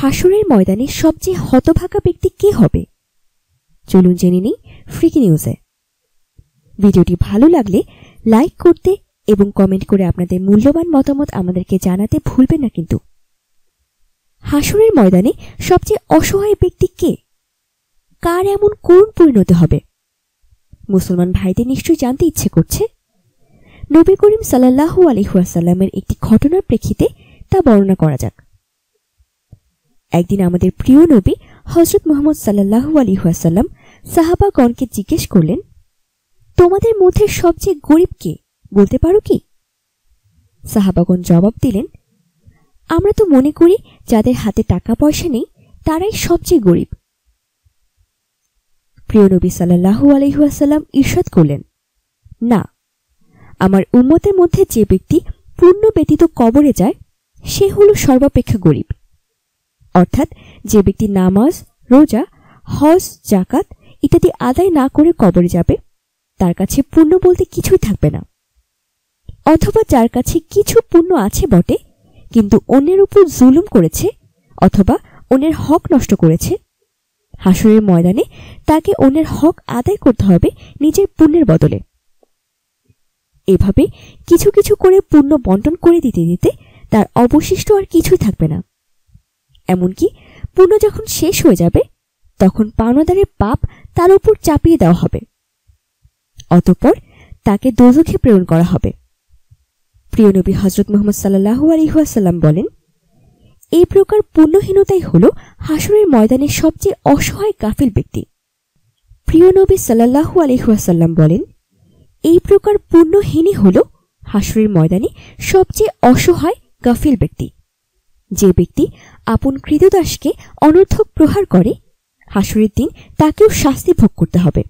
হাসরের ময়দানে সবচেয়ে হতভাগা ব্যক্তি কে হবে? চলুন জেনে নিই ফ্রিকি নিউজে। ভিডিওটি ভালো লাগলে লাইক করতে এবং কমেন্ট করে আপনাদের মূল্যবান মতামত আমাদেরকে জানাতে ভুলবেন না কিন্তু। হাসরের ময়দানে সবচেয়ে অসহায় ব্যক্তি কে? কার এমন করুণ পরিণতি হবে? মুসলমান ভাইদের নিশ্চয়ই জানতে ইচ্ছে করছে। নবী করিম সাল্লাল্লাহু আলাইহি ওয়াসাল্লামের একটি ঘটনার প্রেক্ষিতে তা বর্ণনা করা যাক। একদিন আমাদের প্রিয় নবী হযরত মুহাম্মদ সাল্লাল্লাহু আলাইহি ওয়াসাল্লাম সাহাবাগণকে জিজ্ঞেস করলেন, তোমাদের মধ্যে সবচেয়ে গরিব কে, বলতে পারো কি? সাহাবাগণ জবাব দিলেন, আমরা তো মনে করি যাদের হাতে টাকা পয়সা নেই তারাই সবচেয়ে গরিব। প্রিয় নবী সাল্লাল্লাহু আলাইহি ওয়াসাল্লাম ইরশাদ করলেন, না, আমার উম্মতের মধ্যে যে ব্যক্তি পুণ্য ব্যতীত কবরে যায় সে হলো সর্বাপেক্ষা গরিব। অর্থাৎ যে ব্যক্তি নামাজ, রোজা, হজ, যাকাত ইত্যাদি আদায় না করে কবরে যাবে তার কাছে পুণ্য বলতে কিছুই থাকবে না। অথবা যার কাছে কিছু পুণ্য আছে বটে কিন্তু অন্যের উপর জুলুম করেছে অথবা অন্যের হক নষ্ট করেছে, হাসরের ময়দানে তাকে অন্যের হক আদায় করতে হবে নিজের পুণ্যের বদলে। এভাবে কিছু কিছু করে পুণ্য বন্টন করে দিতে দিতে তার অবশিষ্ট আর কিছুই থাকবে না। এমনকি পুণ্য যখন শেষ হয়ে যাবে তখন পাওনাদারের পাপ তার উপর চাপিয়ে দেওয়া হবে, অতঃপর তাকে দোজখে প্রেরণ করা হবে। প্রিয় নবী হযরত মুহাম্মদ সাল্লাল্লাহু আলাইহি ওয়াসাল্লাম বলেন, এই প্রকার পুণ্যহীনতাই হল হাসরের ময়দানে সবচেয়ে অসহায় গাফিল ব্যক্তি। প্রিয় নবী সাল্লাল্লাহু আলাইহি ওয়াসাল্লাম বলেন, এই প্রকার পুণ্যহীনই হল হাসরের ময়দানে সবচেয়ে অসহায় গাফিল ব্যক্তি। যে ব্যক্তি আপন কৃতদাসকে অনর্থক প্রহার করে হাসরের দিন তাকেও শাস্তি ভোগ করতে হবে।